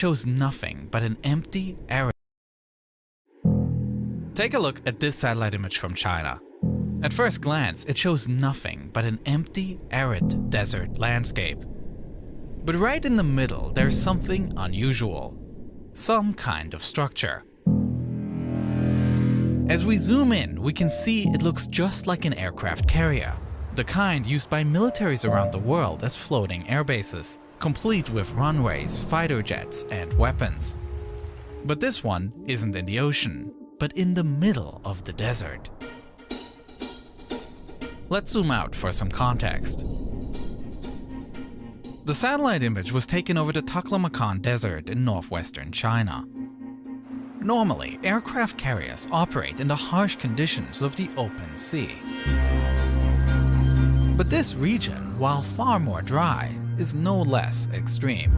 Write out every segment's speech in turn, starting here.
shows nothing but an empty, arid. Take a look at this satellite image from China. At first glance, it shows nothing but an empty, arid desert landscape. But right in the middle, there's something unusual. Some kind of structure. As we zoom in, we can see it looks just like an aircraft carrier, the kind used by militaries around the world as floating airbases, complete with runways, fighter jets, and weapons. But this one isn't in the ocean, but in the middle of the desert. Let's zoom out for some context. The satellite image was taken over the Taklamakan Desert in northwestern China. Normally, aircraft carriers operate in the harsh conditions of the open sea. But this region, while far more dry, is no less extreme.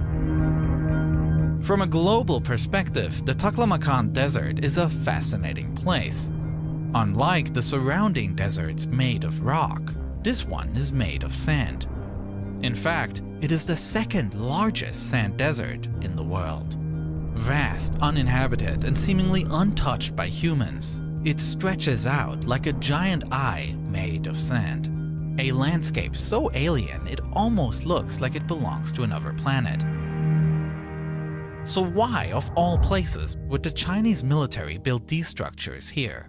From a global perspective, the Taklamakan Desert is a fascinating place. Unlike the surrounding deserts made of rock, this one is made of sand. In fact, it is the second largest sand desert in the world. Vast, uninhabited, and seemingly untouched by humans, it stretches out like a giant eye made of sand. A landscape so alien it almost looks like it belongs to another planet. So why, of all places, would the Chinese military build these structures here?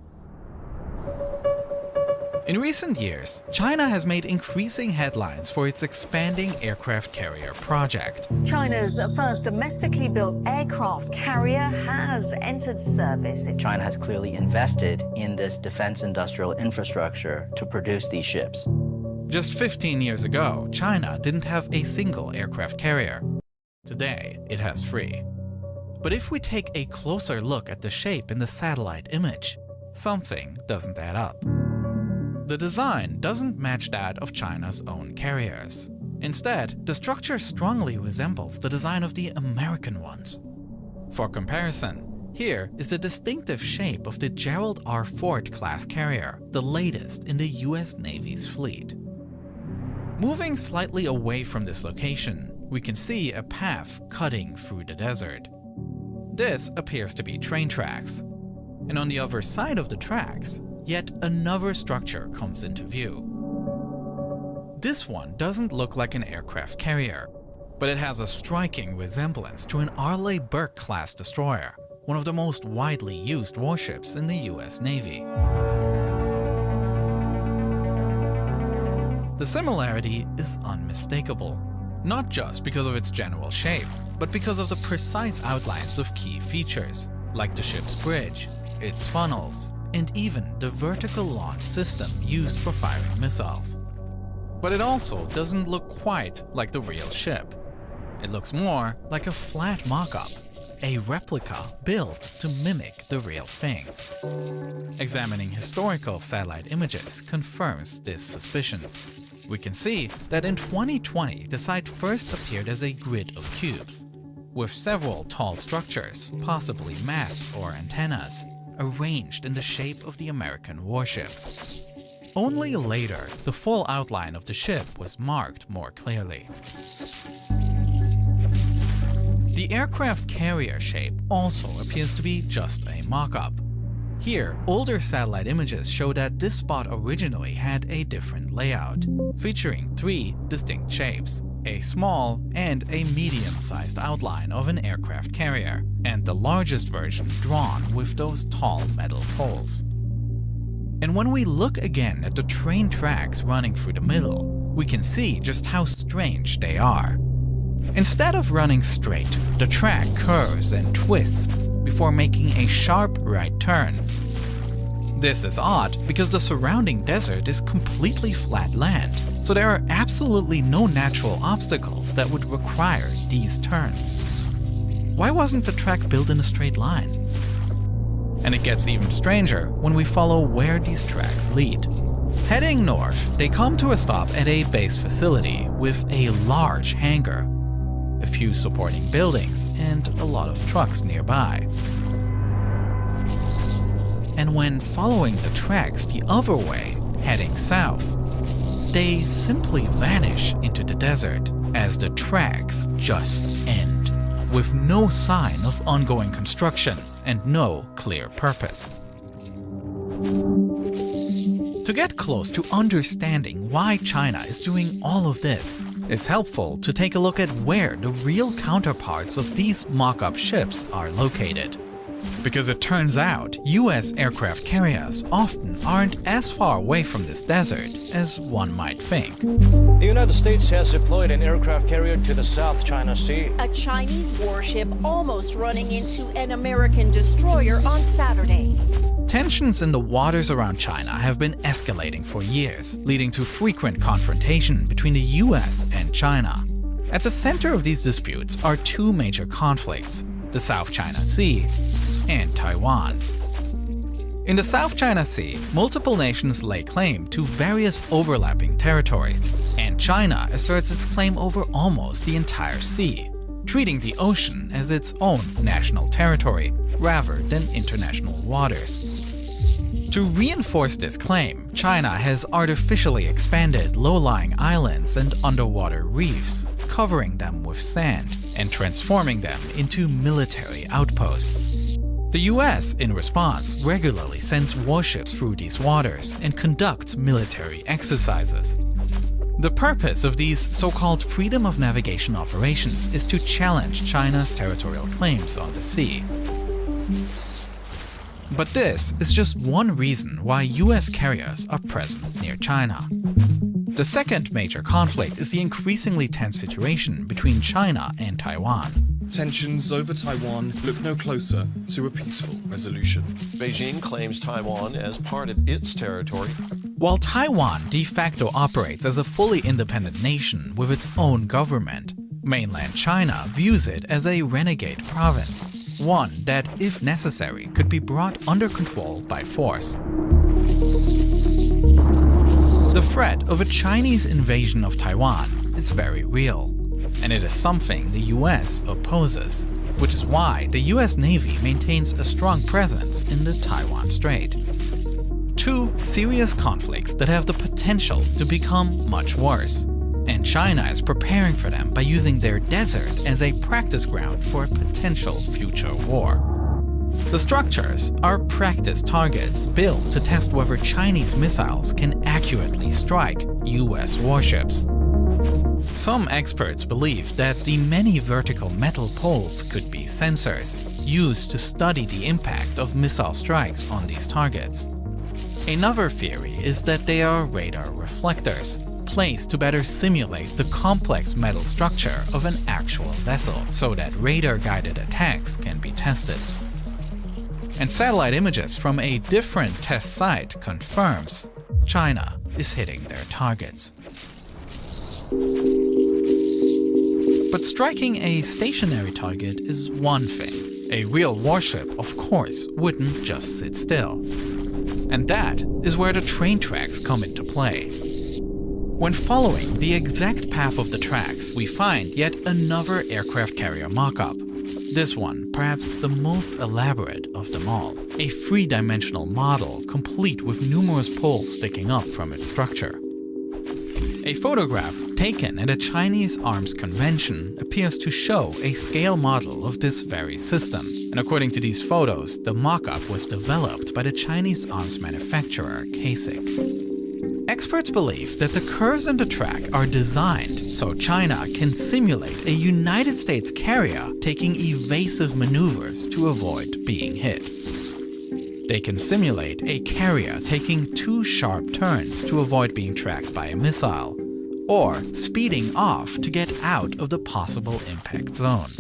In recent years, China has made increasing headlines for its expanding aircraft carrier project. China's first domestically built aircraft carrier has entered service. China has clearly invested in this defense industrial infrastructure to produce these ships. Just 15 years ago, China didn't have a single aircraft carrier. Today, it has 3. But if we take a closer look at the shape in the satellite image, something doesn't add up. The design doesn't match that of China's own carriers. Instead, the structure strongly resembles the design of the American ones. For comparison, here is the distinctive shape of the Gerald R. Ford class carrier, the latest in the US Navy's fleet. Moving slightly away from this location, we can see a path cutting through the desert. This appears to be train tracks. And on the other side of the tracks, yet another structure comes into view. This one doesn't look like an aircraft carrier, but it has a striking resemblance to an Arleigh Burke-class destroyer, one of the most widely used warships in the US Navy. The similarity is unmistakable, not just because of its general shape, but because of the precise outlines of key features, like the ship's bridge, its funnels, and even the vertical launch system used for firing missiles. But it also doesn't look quite like the real ship. It looks more like a flat mock-up, a replica built to mimic the real thing. Examining historical satellite images confirms this suspicion. We can see that in 2020, the site first appeared as a grid of cubes, with several tall structures, possibly masts or antennas, arranged in the shape of the American warship. Only later, the full outline of the ship was marked more clearly. The aircraft carrier shape also appears to be just a mock-up. Here, older satellite images show that this spot originally had a different layout, featuring 3 distinct shapes: a small and a medium-sized outline of an aircraft carrier, and the largest version drawn with those tall metal poles. And when we look again at the train tracks running through the middle, we can see just how strange they are. Instead of running straight, the track curves and twists before making a sharp right turn. This is odd because the surrounding desert is completely flat land, so there are absolutely no natural obstacles that would require these turns. Why wasn't the track built in a straight line? And it gets even stranger when we follow where these tracks lead. Heading north, they come to a stop at a base facility with a large hangar, a few supporting buildings, and a lot of trucks nearby. And when following the tracks the other way, heading south, they simply vanish into the desert as the tracks just end. with no sign of ongoing construction and no clear purpose. To get close to understanding why China is doing all of this, it's helpful to take a look at where the real counterparts of these mock-up ships are located. Because it turns out, US aircraft carriers often aren't as far away from this desert as one might think. The United States has deployed an aircraft carrier to the South China Sea. A Chinese warship almost running into an American destroyer on Saturday. Tensions in the waters around China have been escalating for years, leading to frequent confrontation between the US and China. At the center of these disputes are two major conflicts: the South China Sea and Taiwan. In the South China Sea, multiple nations lay claim to various overlapping territories, and China asserts its claim over almost the entire sea, treating the ocean as its own national territory rather than international waters. To reinforce this claim, China has artificially expanded low-lying islands and underwater reefs, covering them with sand and transforming them into military outposts. The US, in response, regularly sends warships through these waters and conducts military exercises. The purpose of these so-called freedom of navigation operations is to challenge China's territorial claims on the sea. But this is just one reason why US carriers are present near China. The second major conflict is the increasingly tense situation between China and Taiwan. Tensions over Taiwan look no closer to a peaceful resolution. Beijing claims Taiwan as part of its territory. While Taiwan de facto operates as a fully independent nation with its own government, mainland China views it as a renegade province. One that, if necessary, could be brought under control by force. The threat of a Chinese invasion of Taiwan is very real, and it is something the US opposes, which is why the US Navy maintains a strong presence in the Taiwan Strait. Two serious conflicts that have the potential to become much worse, and China is preparing for them by using their desert as a practice ground for a potential future war. The structures are practice targets built to test whether Chinese missiles can accurately strike US warships. Some experts believe that the many vertical metal poles could be sensors used to study the impact of missile strikes on these targets. Another theory is that they are radar reflectors, placed to better simulate the complex metal structure of an actual vessel, so that radar-guided attacks can be tested. And satellite images from a different test site confirms China is hitting their targets. But striking a stationary target is one thing. A real warship, of course, wouldn't just sit still. And that is where the train tracks come into play. When following the exact path of the tracks, we find yet another aircraft carrier mock-up. This one, perhaps the most elaborate of them all. A three-dimensional model, complete with numerous poles sticking up from its structure. A photograph taken at a Chinese arms convention appears to show a scale model of this very system. And according to these photos, the mock-up was developed by the Chinese arms manufacturer KSIC. Experts believe that the curves in the track are designed so China can simulate a United States carrier taking evasive maneuvers to avoid being hit. They can simulate a carrier taking two sharp turns to avoid being tracked by a missile, or speeding off to get out of the possible impact zone.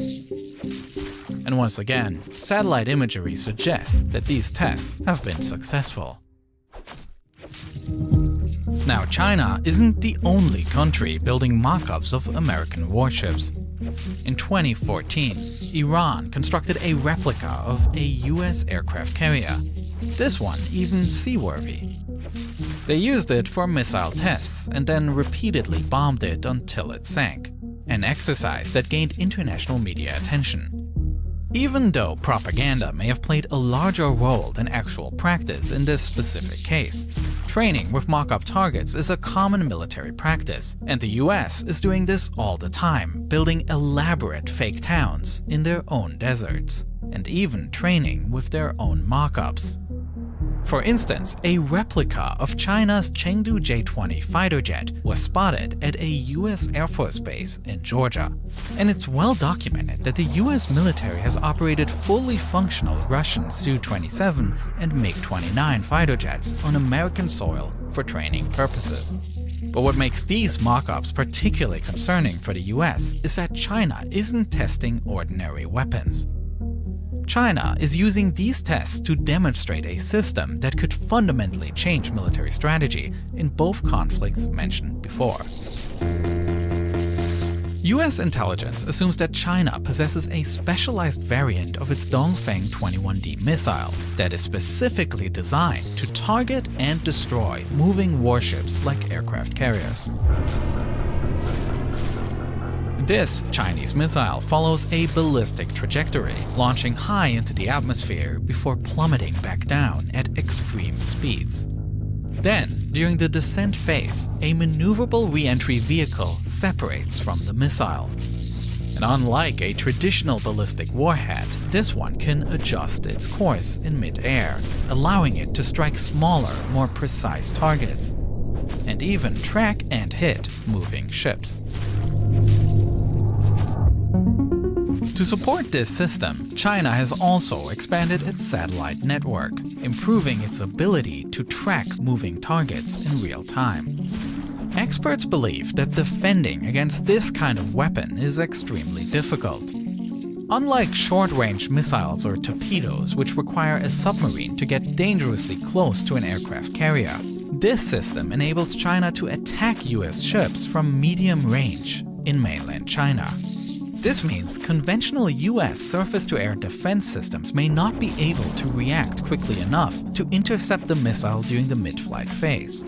And once again, satellite imagery suggests that these tests have been successful. Now, China isn't the only country building mock-ups of American warships. In 2014, Iran constructed a replica of a US aircraft carrier, this one even seaworthy. They used it for missile tests and then repeatedly bombed it until it sank, an exercise that gained international media attention. Even though propaganda may have played a larger role than actual practice in this specific case, Training with mock-up targets is a common military practice, and the US is doing this all the time, building elaborate fake towns in their own deserts, and even training with their own mock-ups. For instance, a replica of China's Chengdu J-20 fighter jet was spotted at a US Air Force base in Georgia. And it's well documented that the US military has operated fully functional Russian Su-27 and MiG-29 fighter jets on American soil for training purposes. But what makes these mock-ups particularly concerning for the US is that China isn't testing ordinary weapons. China is using these tests to demonstrate a system that could fundamentally change military strategy in both conflicts mentioned before. US intelligence assumes that China possesses a specialized variant of its Dongfeng 21D missile that is specifically designed to target and destroy moving warships like aircraft carriers. This Chinese missile follows a ballistic trajectory, launching high into the atmosphere before plummeting back down at extreme speeds. Then, during the descent phase, a maneuverable re-entry vehicle separates from the missile. And unlike a traditional ballistic warhead, this one can adjust its course in mid-air, allowing it to strike smaller, more precise targets, and even track and hit moving ships. To support this system, China has also expanded its satellite network, improving its ability to track moving targets in real time. Experts believe that defending against this kind of weapon is extremely difficult. Unlike short-range missiles or torpedoes, which require a submarine to get dangerously close to an aircraft carrier, this system enables China to attack US ships from medium range in mainland China. This means conventional US surface-to-air defense systems may not be able to react quickly enough to intercept the missile during the mid-flight phase.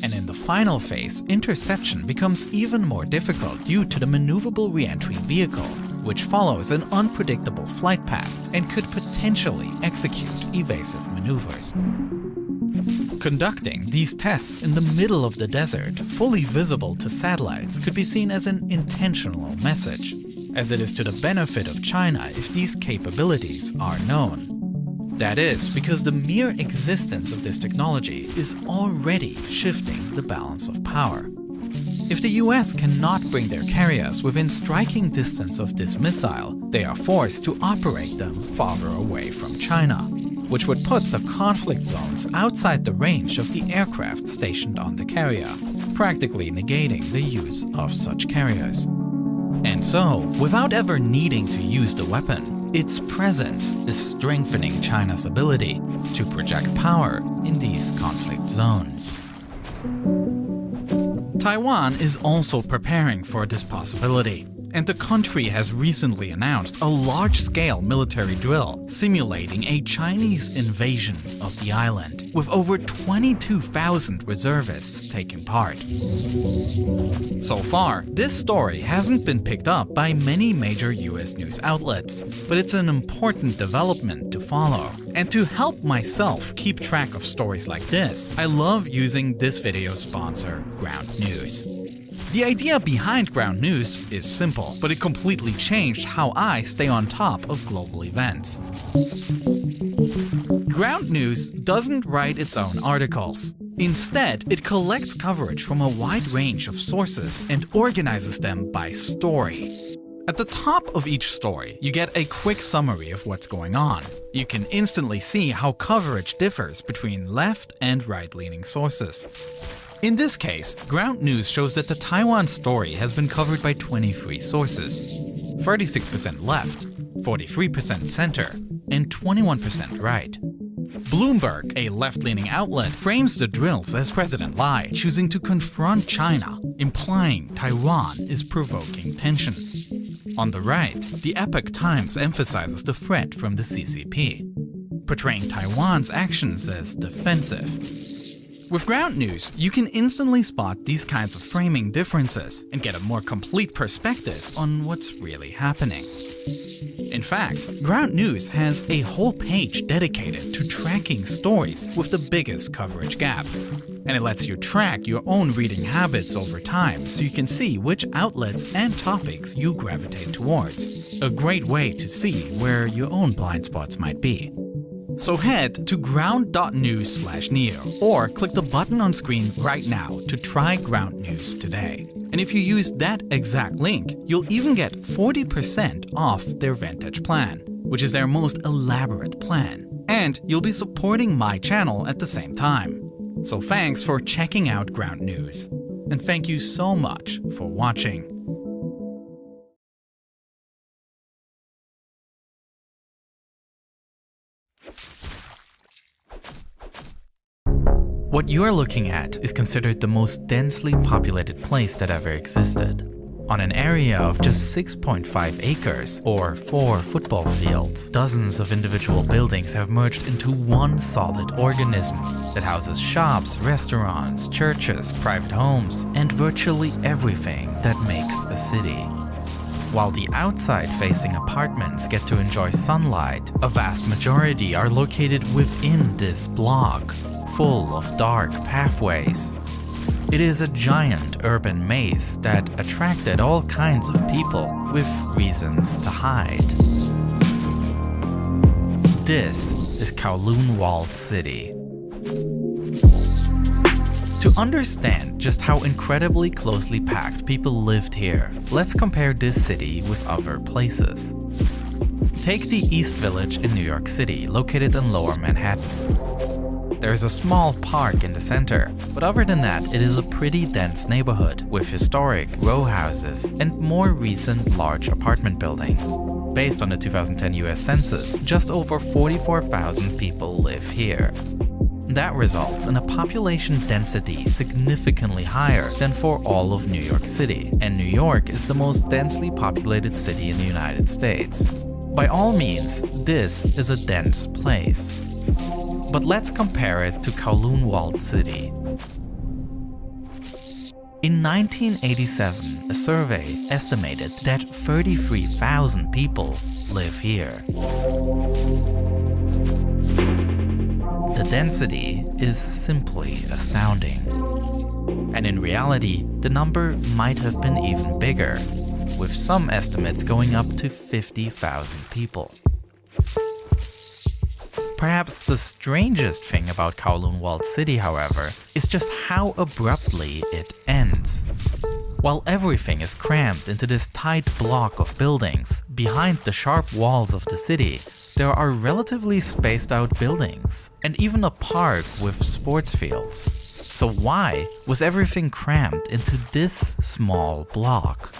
And in the final phase, interception becomes even more difficult due to the maneuverable re-entry vehicle, which follows an unpredictable flight path and could potentially execute evasive maneuvers. Conducting these tests in the middle of the desert, fully visible to satellites, could be seen as an intentional message, as it is to the benefit of China if these capabilities are known. That is, because the mere existence of this technology is already shifting the balance of power. If the US cannot bring their carriers within striking distance of this missile, they are forced to operate them farther away from China, which would put the conflict zones outside the range of the aircraft stationed on the carrier, practically negating the use of such carriers. And so, without ever needing to use the weapon, its presence is strengthening China's ability to project power in these conflict zones. Taiwan is also preparing for this possibility, and the country has recently announced a large-scale military drill simulating a Chinese invasion of the island, with over 22,000 reservists taking part. So far, this story hasn't been picked up by many major US news outlets, but it's an important development to follow. And to help myself keep track of stories like this, I love using this video's sponsor, Ground News. The idea behind Ground News is simple, but it completely changed how I stay on top of global events. Ground News doesn't write its own articles. Instead, it collects coverage from a wide range of sources and organizes them by story. At the top of each story, you get a quick summary of what's going on. You can instantly see how coverage differs between left and right-leaning sources. In this case, Ground News shows that the Taiwan story has been covered by 23 sources, 36% left, 43% center, and 21% right. Bloomberg, a left-leaning outlet, frames the drills as President Lai choosing to confront China, implying Taiwan is provoking tension. On the right, the Epoch Times emphasizes the threat from the CCP, portraying Taiwan's actions as defensive. With Ground News, you can instantly spot these kinds of framing differences and get a more complete perspective on what's really happening. In fact, Ground News has a whole page dedicated to tracking stories with the biggest coverage gap. And it lets you track your own reading habits over time so you can see which outlets and topics you gravitate towards. A great way to see where your own blind spots might be. So head to ground.news/neo or click the button on screen right now to try Ground News today. And if you use that exact link, you'll even get 40% off their Vantage plan, which is their most elaborate plan. And you'll be supporting my channel at the same time. So thanks for checking out Ground News. And thank you so much for watching. What you are looking at is considered the most densely populated place that ever existed. On an area of just 6.5 acres, or 4 football fields, dozens of individual buildings have merged into one solid organism that houses shops, restaurants, churches, private homes, and virtually everything that makes a city. While the outside-facing apartments get to enjoy sunlight, a vast majority are located within this block, full of dark pathways. It is a giant urban maze that attracted all kinds of people with reasons to hide. This is Kowloon Walled City. To understand just how incredibly closely packed people lived here, let's compare this city with other places. Take the East Village in New York City, located in Lower Manhattan. There's a small park in the center, but other than that, it is a pretty dense neighborhood with historic row houses and more recent large apartment buildings. Based on the 2010 US Census, just over 44,000 people live here. That results in a population density significantly higher than for all of New York City, and New York is the most densely populated city in the United States. By all means, this is a dense place. But let's compare it to Kowloon Walled City. In 1987, a survey estimated that 33,000 people live here. The density is simply astounding. And in reality, the number might have been even bigger, with some estimates going up to 50,000 people. Perhaps the strangest thing about Kowloon Walled City, however, is just how abruptly it ends. While everything is crammed into this tight block of buildings, behind the sharp walls of the city, there are relatively spaced out buildings, and even a park with sports fields. So why was everything crammed into this small block?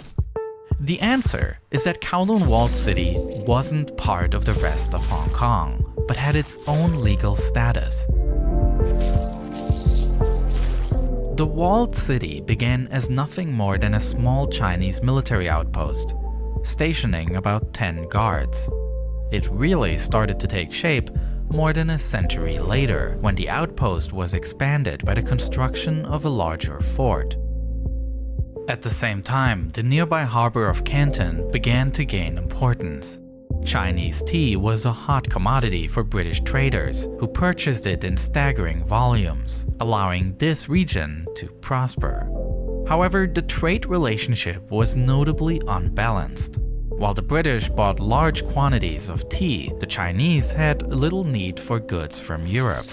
The answer is that Kowloon Walled City wasn't part of the rest of Hong Kong, but had its own legal status. The walled city began as nothing more than a small Chinese military outpost, stationing about 10 guards. It really started to take shape more than a century later, when the outpost was expanded by the construction of a larger fort. At the same time, the nearby harbor of Canton began to gain importance. Chinese tea was a hot commodity for British traders, who purchased it in staggering volumes, allowing this region to prosper. However, the trade relationship was notably unbalanced. While the British bought large quantities of tea, the Chinese had little need for goods from Europe.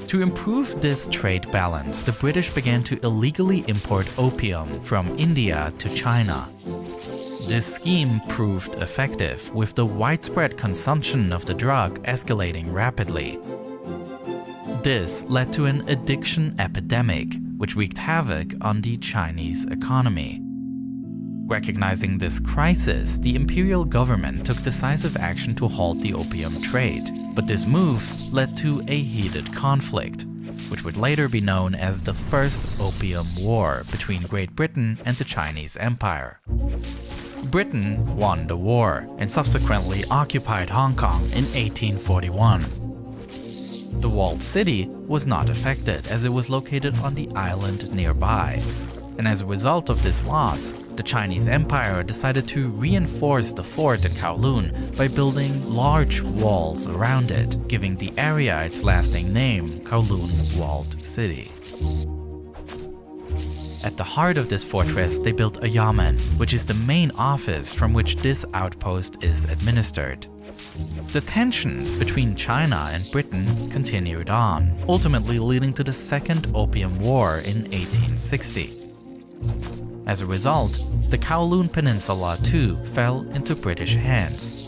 To improve this trade balance, the British began to illegally import opium from India to China. This scheme proved effective, with the widespread consumption of the drug escalating rapidly. This led to an addiction epidemic, which wreaked havoc on the Chinese economy. Recognizing this crisis, the imperial government took decisive action to halt the opium trade. But this move led to a heated conflict, which would later be known as the First Opium War between Great Britain and the Chinese Empire. Britain won the war and subsequently occupied Hong Kong in 1841. The walled city was not affected, as it was located on the island nearby, and as a result of this loss, the Chinese Empire decided to reinforce the fort in Kowloon by building large walls around it, giving the area its lasting name, Kowloon Walled City. At the heart of this fortress, they built a yamen, which is the main office from which this outpost is administered. The tensions between China and Britain continued on, ultimately leading to the Second Opium War in 1860. As a result, the Kowloon Peninsula too fell into British hands.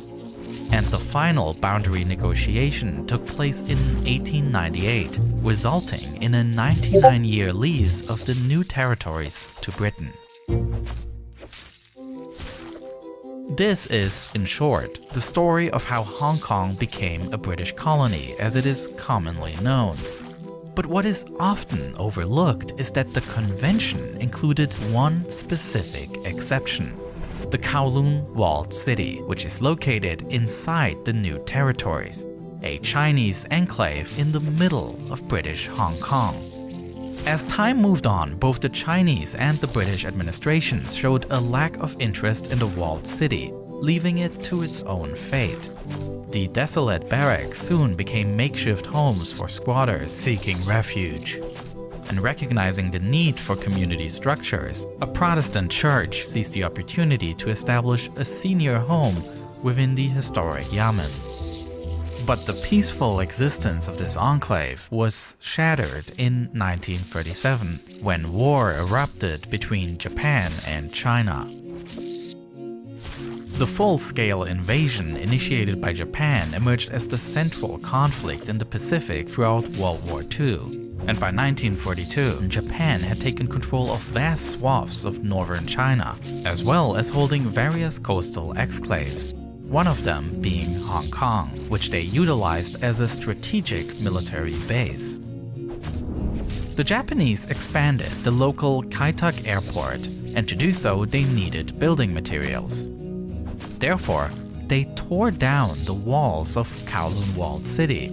And the final boundary negotiation took place in 1898, resulting in a 99-year lease of the new territories to Britain. This is, in short, the story of how Hong Kong became a British colony as it is commonly known. But what is often overlooked is that the convention included one specific exception: the Kowloon Walled City, which is located inside the new territories, a Chinese enclave in the middle of British Hong Kong. As time moved on, both the Chinese and the British administrations showed a lack of interest in the walled city, leaving it to its own fate. The desolate barracks soon became makeshift homes for squatters seeking refuge. And recognizing the need for community structures, a Protestant church seized the opportunity to establish a senior home within the historic yamen. But the peaceful existence of this enclave was shattered in 1937, when war erupted between Japan and China. The full-scale invasion initiated by Japan emerged as the central conflict in the Pacific throughout World War II. And by 1942, Japan had taken control of vast swaths of northern China, as well as holding various coastal exclaves, one of them being Hong Kong, which they utilized as a strategic military base. The Japanese expanded the local Kai Tak airport, and to do so they needed building materials. Therefore, they tore down the walls of Kowloon Walled City,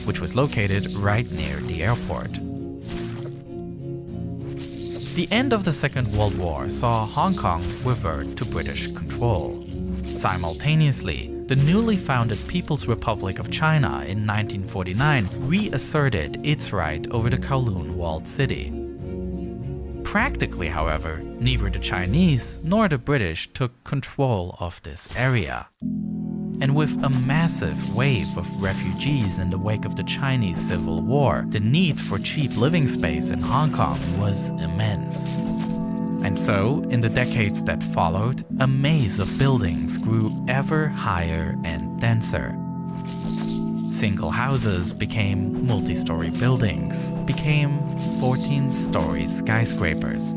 which was located right near the airport. The end of the Second World War saw Hong Kong revert to British control. Simultaneously, the newly founded People's Republic of China in 1949 reasserted its right over the Kowloon Walled City. Practically, however, neither the Chinese nor the British took control of this area. And with a massive wave of refugees in the wake of the Chinese Civil War, the need for cheap living space in Hong Kong was immense. And so, in the decades that followed, a maze of buildings grew ever higher and denser. Single houses became multi-story buildings, became 14-story skyscrapers.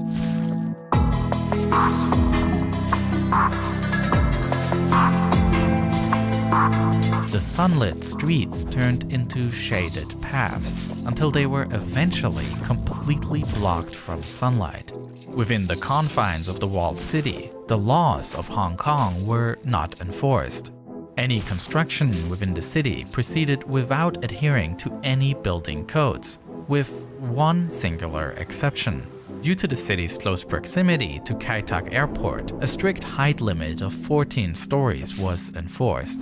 The sunlit streets turned into shaded paths until they were eventually completely blocked from sunlight. Within the confines of the walled city, the laws of Hong Kong were not enforced. Any construction within the city proceeded without adhering to any building codes, with one singular exception. Due to the city's close proximity to Kai Tak Airport, a strict height limit of 14 stories was enforced.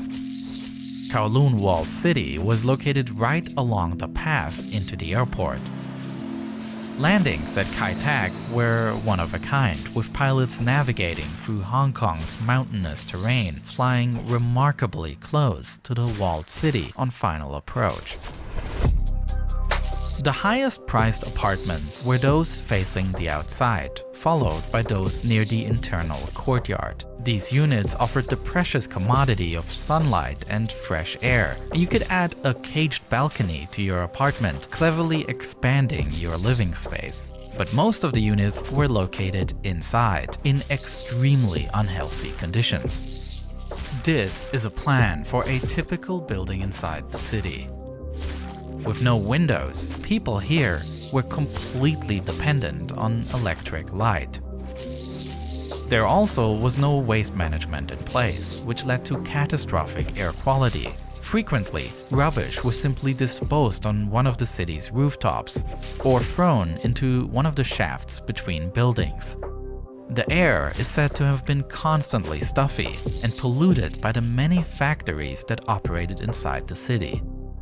Kowloon Walled City was located right along the path into the airport. Landings at Kai Tak were one of a kind, with pilots navigating through Hong Kong's mountainous terrain, flying remarkably close to the walled city on final approach. The highest priced apartments were those facing the outside, followed by those near the internal courtyard. These units offered the precious commodity of sunlight and fresh air. You could add a caged balcony to your apartment, cleverly expanding your living space. But most of the units were located inside, in extremely unhealthy conditions. This is a plan for a typical building inside the city. With no windows, people here were completely dependent on electric light. There also was no waste management in place, which led to catastrophic air quality. Frequently, rubbish was simply disposed on one of the city's rooftops, or thrown into one of the shafts between buildings. The air is said to have been constantly stuffy and polluted by the many factories that operated inside the city.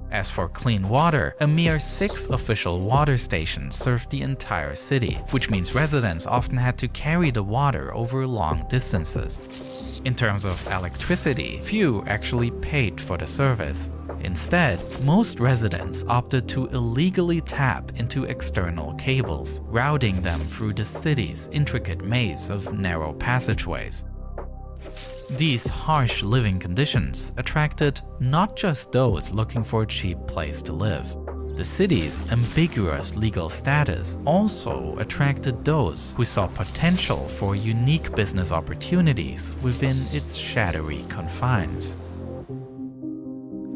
As for clean water, a mere 6 official water stations served the entire city, which means residents often had to carry the water over long distances. In terms of electricity, few actually paid for the service. Instead, most residents opted to illegally tap into external cables, routing them through the city's intricate maze of narrow passageways. These harsh living conditions attracted not just those looking for a cheap place to live. The city's ambiguous legal status also attracted those who saw potential for unique business opportunities within its shadowy confines.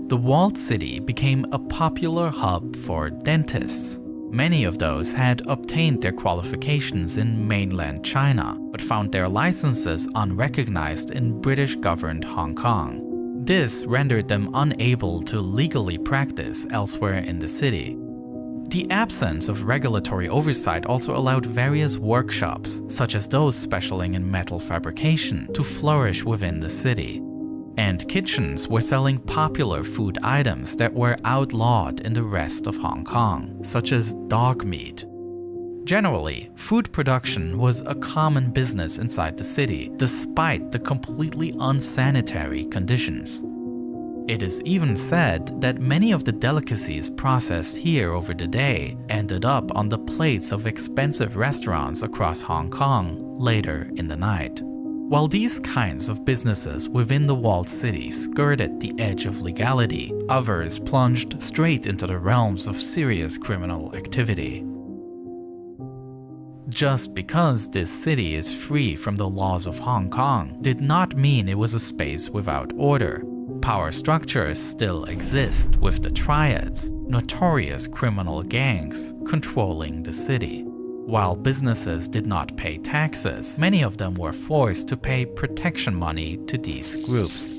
The walled city became a popular hub for dentists. Many of those had obtained their qualifications in mainland China, but found their licenses unrecognized in British-governed Hong Kong. This rendered them unable to legally practice elsewhere in the city. The absence of regulatory oversight also allowed various workshops, such as those specializing in metal fabrication, to flourish within the city. And kitchens were selling popular food items that were outlawed in the rest of Hong Kong, such as dog meat. Generally, food production was a common business inside the city, despite the completely unsanitary conditions. It is even said that many of the delicacies processed here over the day ended up on the plates of expensive restaurants across Hong Kong later in the night. While these kinds of businesses within the walled city skirted the edge of legality, others plunged straight into the realms of serious criminal activity. Just because this city is free from the laws of Hong Kong did not mean it was a space without order. Power structures still exist, with the triads, notorious criminal gangs, controlling the city. While businesses did not pay taxes, many of them were forced to pay protection money to these groups.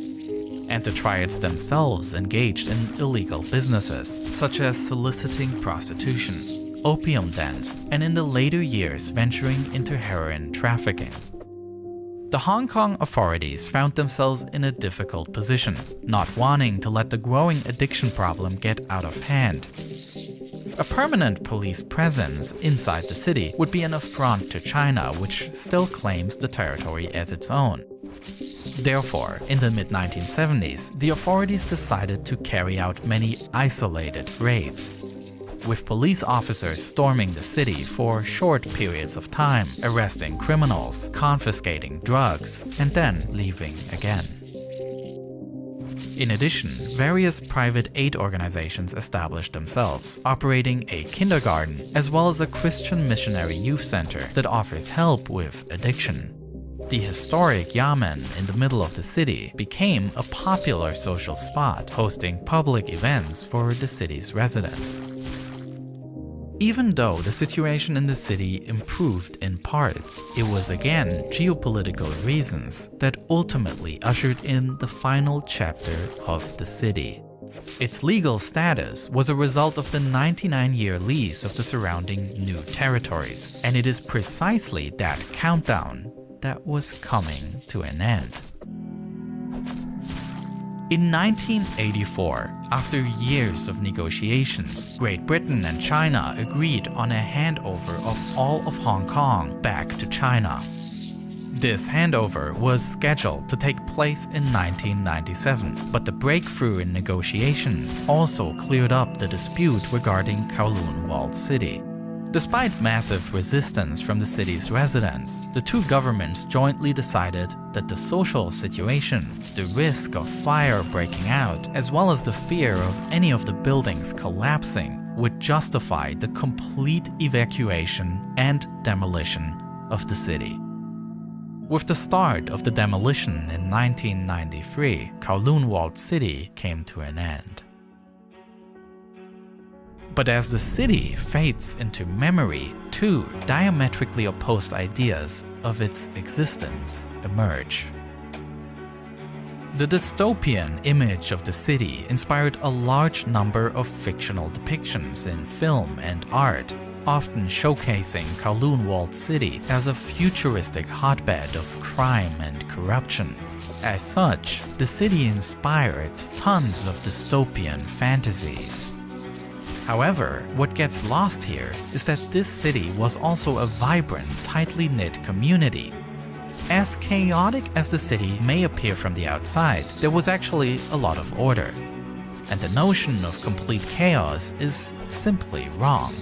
And the triads themselves engaged in illegal businesses, such as soliciting prostitution, opium dens, and in the later years venturing into heroin trafficking. The Hong Kong authorities found themselves in a difficult position, not wanting to let the growing addiction problem get out of hand. A permanent police presence inside the city would be an affront to China, which still claims the territory as its own. Therefore, in the mid-1970s, the authorities decided to carry out many isolated raids, with police officers storming the city for short periods of time, arresting criminals, confiscating drugs, and then leaving again. In addition, various private aid organizations established themselves, operating a kindergarten as well as a Christian missionary youth center that offers help with addiction. The historic Yamen in the middle of the city became a popular social spot, hosting public events for the city's residents. Even though the situation in the city improved in parts, it was again geopolitical reasons that ultimately ushered in the final chapter of the city. Its legal status was a result of the 99-year lease of the surrounding new territories, and it is precisely that countdown that was coming to an end. In 1984, after years of negotiations, Great Britain and China agreed on a handover of all of Hong Kong back to China. This handover was scheduled to take place in 1997, but the breakthrough in negotiations also cleared up the dispute regarding Kowloon Walled City. Despite massive resistance from the city's residents, the two governments jointly decided that the social situation, the risk of fire breaking out, as well as the fear of any of the buildings collapsing, would justify the complete evacuation and demolition of the city. With the start of the demolition in 1993, Kowloon Walled City came to an end. But as the city fades into memory, two diametrically opposed ideas of its existence emerge. The dystopian image of the city inspired a large number of fictional depictions in film and art, often showcasing Kowloon Walled City as a futuristic hotbed of crime and corruption. As such, the city inspired tons of dystopian fantasies. However, what gets lost here is that this city was also a vibrant, tightly knit community. As chaotic as the city may appear from the outside, there was actually a lot of order. And the notion of complete chaos is simply wrong.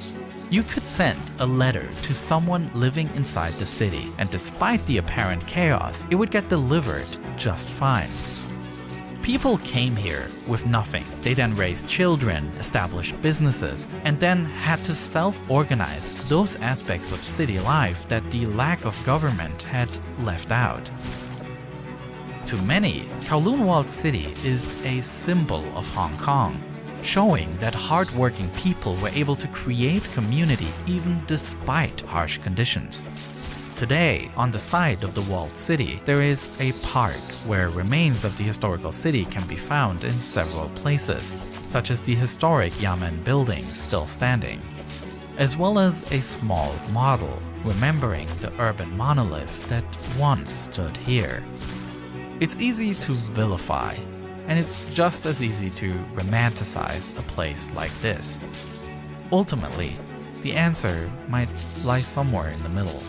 You could send a letter to someone living inside the city, and despite the apparent chaos, it would get delivered just fine. People came here with nothing. They then raised children, established businesses, and then had to self-organize those aspects of city life that the lack of government had left out. To many, Kowloon Walled City is a symbol of Hong Kong, showing that hardworking people were able to create community even despite harsh conditions. Today, on the side of the walled city, there is a park where remains of the historical city can be found in several places, such as the historic Yamen building still standing, as well as a small model remembering the urban monolith that once stood here. It's easy to vilify, and it's just as easy to romanticize a place like this. Ultimately, the answer might lie somewhere in the middle.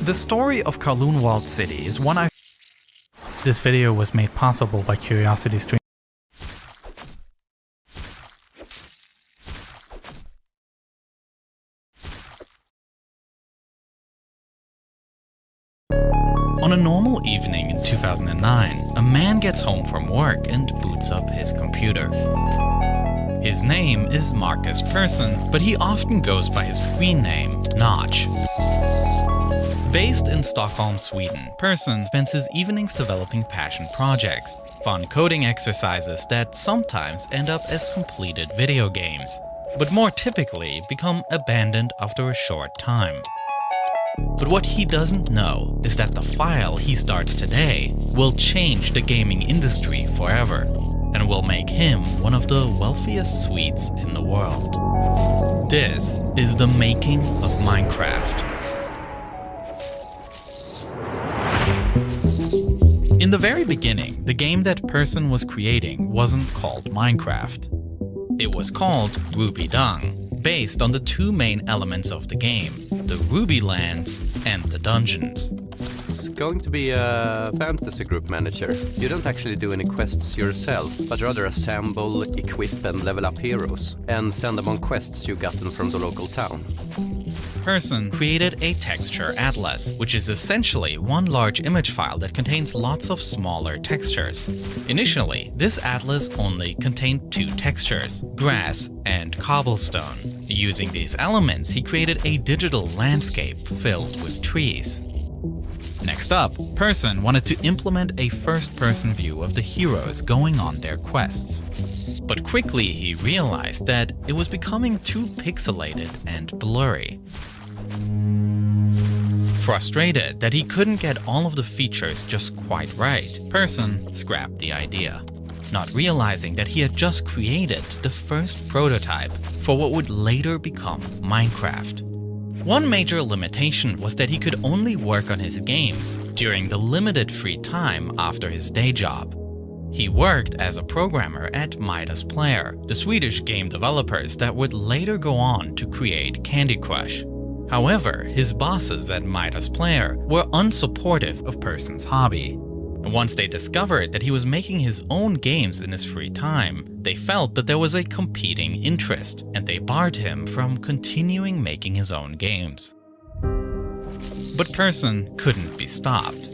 The story of Kowloon Walled City is one This video was made possible by CuriosityStream. On a normal evening in 2009, a man gets home from work and boots up his computer. His name is Marcus Persson, but he often goes by his screen name, Notch. Based in Stockholm, Sweden, Persson spends his evenings developing passion projects, fun coding exercises that sometimes end up as completed video games, but more typically become abandoned after a short time. But what he doesn't know is that the file he starts today will change the gaming industry forever, and will make him one of the wealthiest Swedes in the world. This is the making of Minecraft. In the very beginning, the game that Persson was creating wasn't called Minecraft. It was called Ruby Dung, based on the two main elements of the game, the Ruby lands and the dungeons. It's going to be a fantasy group manager. You don't actually do any quests yourself, but rather assemble, equip and level up heroes, and send them on quests you gotten from the local town. Persson created a texture atlas, which is essentially one large image file that contains lots of smaller textures. Initially, this atlas only contained two textures, grass and cobblestone. Using these elements, he created a digital landscape filled with trees. Next up, Persson wanted to implement a first-person view of the heroes going on their quests. But quickly he realized that it was becoming too pixelated and blurry. Frustrated that he couldn't get all of the features just quite right, Persson scrapped the idea, not realizing that he had just created the first prototype for what would later become Minecraft. One major limitation was that he could only work on his games during the limited free time after his day job. He worked as a programmer at Midas Player, the Swedish game developers that would later go on to create Candy Crush. However, his bosses at Midas Player were unsupportive of Persson's hobby. And once they discovered that he was making his own games in his free time, they felt that there was a competing interest, and they barred him from continuing making his own games. But Persson couldn't be stopped.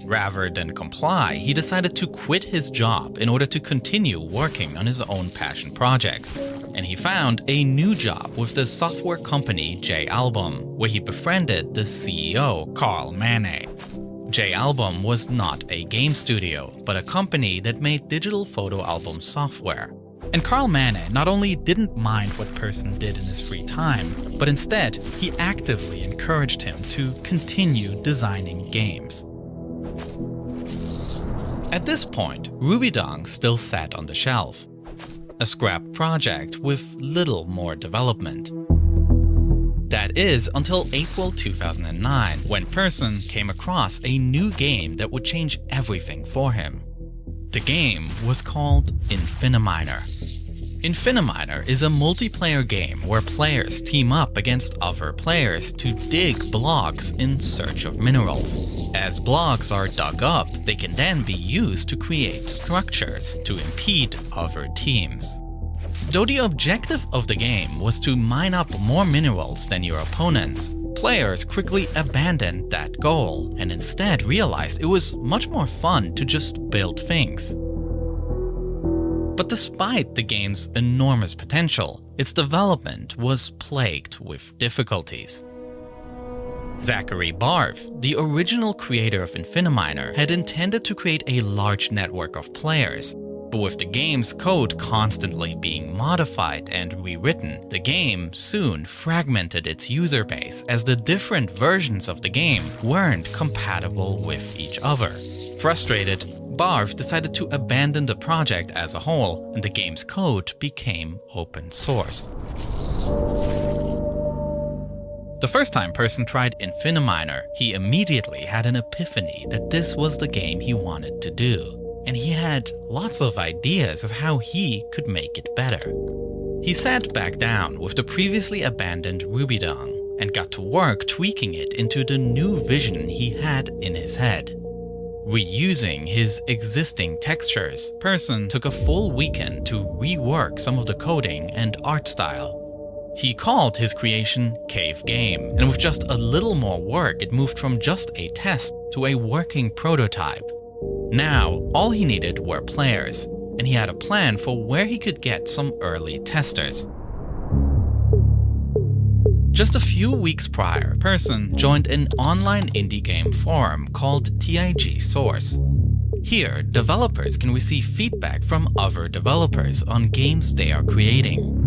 Rather than comply, he decided to quit his job in order to continue working on his own passion projects. And he found a new job with the software company J-Album, where he befriended the CEO, Carl Manne. J-Album was not a game studio, but a company that made digital photo album software. And Carl Manne not only didn't mind what Persson did in his free time, but instead, he actively encouraged him to continue designing games. At this point, Ruby Dung still sat on the shelf. a scrap project with little more development. That is until April 2009, when Persson came across a new game that would change everything for him. The game was called Infiniminer. Infiniminer is a multiplayer game where players team up against other players to dig blocks in search of minerals. As blocks are dug up, they can then be used to create structures to impede other teams. Though the objective of the game was to mine up more minerals than your opponents, players quickly abandoned that goal and instead realized it was much more fun to just build things. But despite the game's enormous potential, its development was plagued with difficulties. Zachary Barth, the original creator of Infiniminer, had intended to create a large network of players, but with the game's code constantly being modified and rewritten, the game soon fragmented its user base as the different versions of the game weren't compatible with each other. Frustrated, Barth decided to abandon the project as a whole, and the game's code became open source. The first time Persson tried Infiniminer, he immediately had an epiphany that this was the game he wanted to do, and he had lots of ideas of how he could make it better. He sat back down with the previously abandoned Rubydung and got to work tweaking it into the new vision he had in his head. Reusing his existing textures, Persson took a full weekend to rework some of the coding and art style. He called his creation Cave Game, and with just a little more work it moved from just a test to a working prototype. Now, all he needed were players, and he had a plan for where he could get some early testers. Just a few weeks prior, Persson joined an online indie game forum called TIG Source. Here, developers can receive feedback from other developers on games they are creating.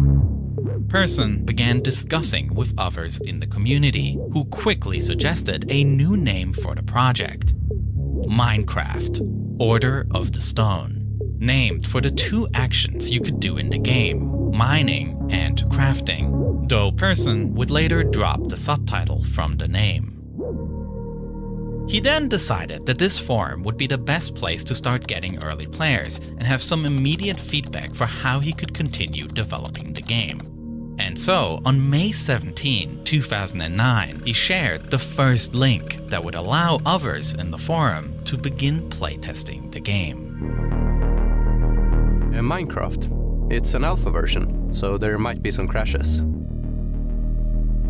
Persson began discussing with others in the community, who quickly suggested a new name for the project: Minecraft: Order of the Stone, named for the two actions you could do in the game, mining and crafting, though Persson would later drop the subtitle from the name. He then decided that this forum would be the best place to start getting early players and have some immediate feedback for how he could continue developing the game. And so, on May 17, 2009, he shared the first link that would allow others in the forum to begin playtesting the game. Minecraft. It's an alpha version, so there might be some crashes.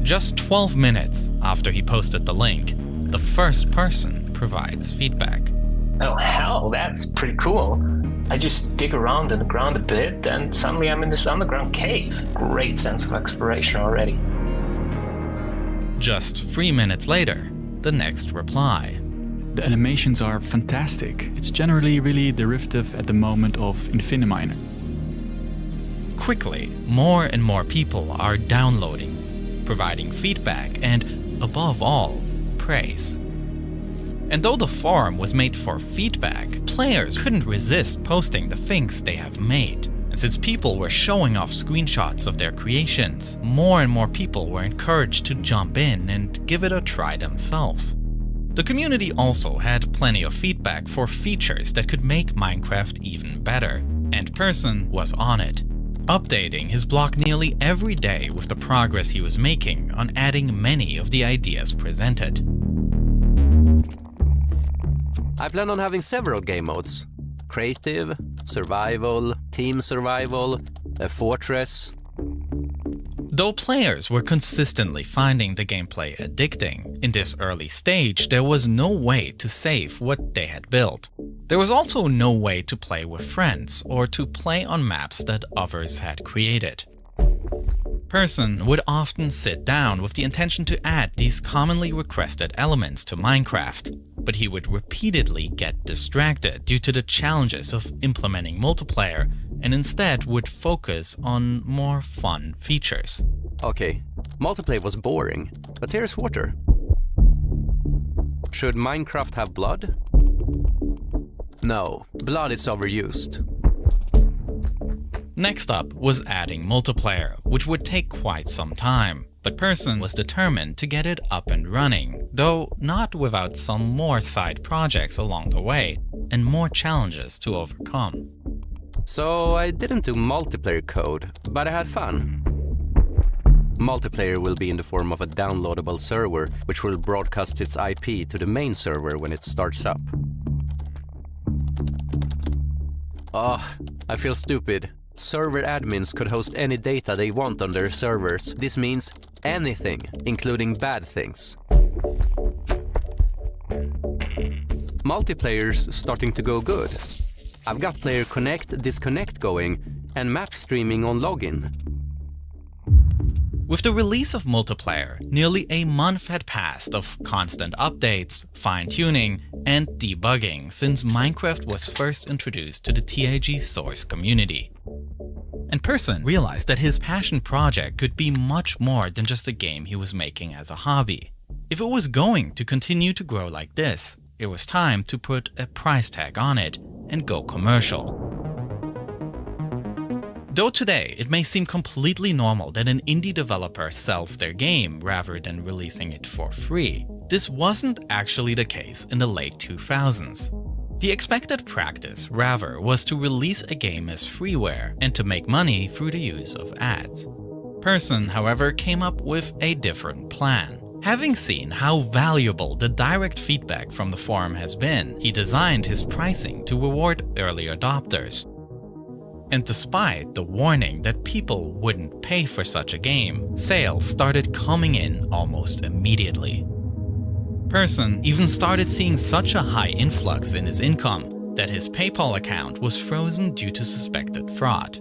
Just 12 minutes after he posted the link, the first person provides feedback. Oh hell, that's pretty cool. I just dig around in the ground a bit and suddenly I'm in this underground cave. Great sense of exploration already. Just 3 minutes later, the next reply. The animations are fantastic. It's generally really derivative at the moment of Infiniminer. Quickly, more and more people are downloading, providing feedback, and, above all, praise. And though the forum was made for feedback, players couldn't resist posting the things they have made. And since people were showing off screenshots of their creations, more and more people were encouraged to jump in and give it a try themselves. The community also had plenty of feedback for features that could make Minecraft even better, and Persson was on it, updating his blog nearly every day with the progress he was making on adding many of the ideas presented. I plan on having several game modes: creative, survival, team survival, a fortress. Though players were consistently finding the gameplay addicting, in this early stage there was no way to save what they had built. There was also no way to play with friends or to play on maps that others had created. Persson would often sit down with the intention to add these commonly requested elements to Minecraft, but he would repeatedly get distracted due to the challenges of implementing multiplayer and instead would focus on more fun features. Okay, multiplayer was boring, but here's water. Should Minecraft have blood? No, blood is overused. Next up was adding multiplayer, which would take quite some time. But Persson was determined to get it up and running, though not without some more side projects along the way and more challenges to overcome. So I didn't do multiplayer code, but I had fun. Multiplayer will be in the form of a downloadable server, which will broadcast its IP to the main server when it starts up. I feel stupid. Server admins could host any data they want on their servers. This means anything, including bad things. Multiplayer's starting to go good. I've got player connect, disconnect going, and map streaming on login. With the release of multiplayer, nearly a month had passed of constant updates, fine-tuning, and debugging since Minecraft was first introduced to the TAG source community. And Persson realized that his passion project could be much more than just a game he was making as a hobby. If it was going to continue to grow like this, it was time to put a price tag on it and go commercial. Though today it may seem completely normal that an indie developer sells their game rather than releasing it for free, this wasn't actually the case in the late 2000s. The expected practice, rather, was to release a game as freeware and to make money through the use of ads. Persson, however, came up with a different plan. Having seen how valuable the direct feedback from the forum has been, he designed his pricing to reward early adopters. And despite the warning that people wouldn't pay for such a game, sales started coming in almost immediately. Persson even started seeing such a high influx in his income that his PayPal account was frozen due to suspected fraud.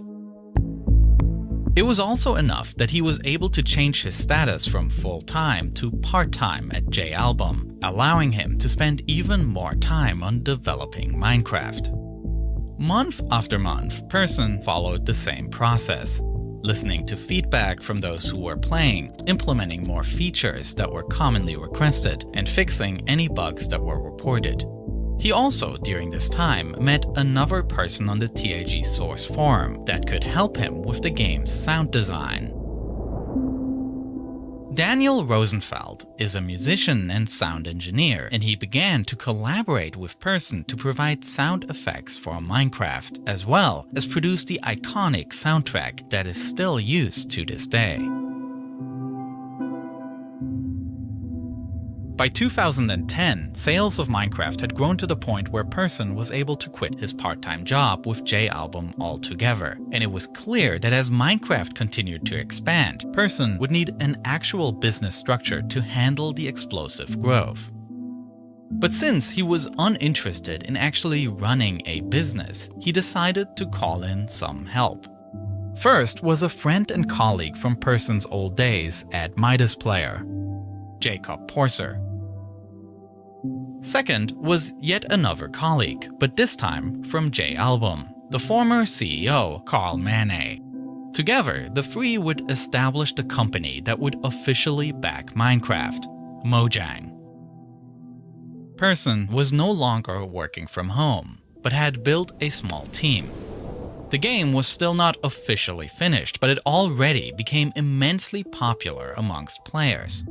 It was also enough that he was able to change his status from full-time to part-time at J-Album, allowing him to spend even more time on developing Minecraft. Month after month, Persson followed the same process, listening to feedback from those who were playing, implementing more features that were commonly requested, and fixing any bugs that were reported. He also, during this time, met another person on the TAG source forum that could help him with the game's sound design. Daniel Rosenfeld is a musician and sound engineer, and he began to collaborate with Persson to provide sound effects for Minecraft, as well as produce the iconic soundtrack that is still used to this day. By 2010, sales of Minecraft had grown to the point where Persson was able to quit his part-time job with J-Album altogether, and it was clear that as Minecraft continued to expand, Persson would need an actual business structure to handle the explosive growth. But since he was uninterested in actually running a business, he decided to call in some help. First was a friend and colleague from Persson's old days at Midas Player, Jacob Porser. Second was yet another colleague, but this time from J-Album, the former CEO Carl Manne. Together, the three would establish the company that would officially back Minecraft, Mojang. Persson was no longer working from home, but had built a small team. The game was still not officially finished, but it already became immensely popular amongst players.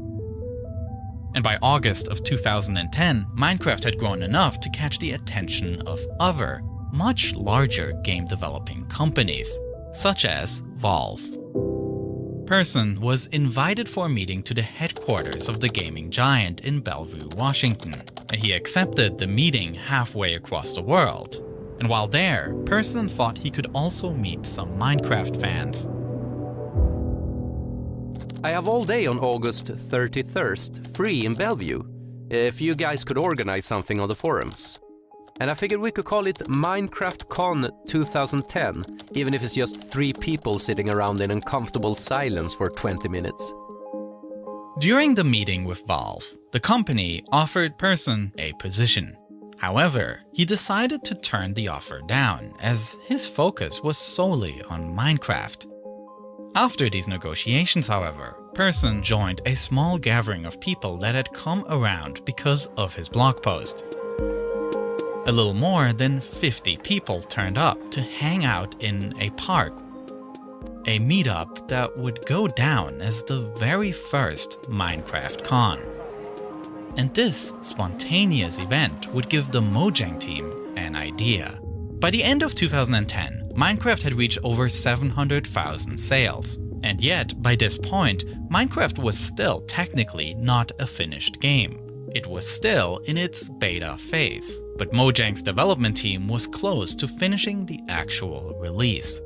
And by August of 2010, Minecraft had grown enough to catch the attention of other, much larger game developing companies, such as Valve. Persson was invited for a meeting to the headquarters of the gaming giant in Bellevue, Washington, and he accepted the meeting halfway across the world. And while there, Persson thought he could also meet some Minecraft fans. I have all day on August 31st free in Bellevue, if you guys could organize something on the forums. And I figured we could call it Minecraft Con 2010, even if it's just 3 people sitting around in uncomfortable silence for 20 minutes. During the meeting with Valve, the company offered Persson a position. However, he decided to turn the offer down, as his focus was solely on Minecraft. After these negotiations, however, Persson joined a small gathering of people that had come around because of his blog post. A little more than 50 people turned up to hang out in a park a meetup that would go down as the very first Minecraft Con. And this spontaneous event would give the Mojang team an idea. By the end of 2010, Minecraft had reached over 700,000 sales. And yet, by this point, Minecraft was still technically not a finished game. It was still in its beta phase, but Mojang's development team was close to finishing the actual release.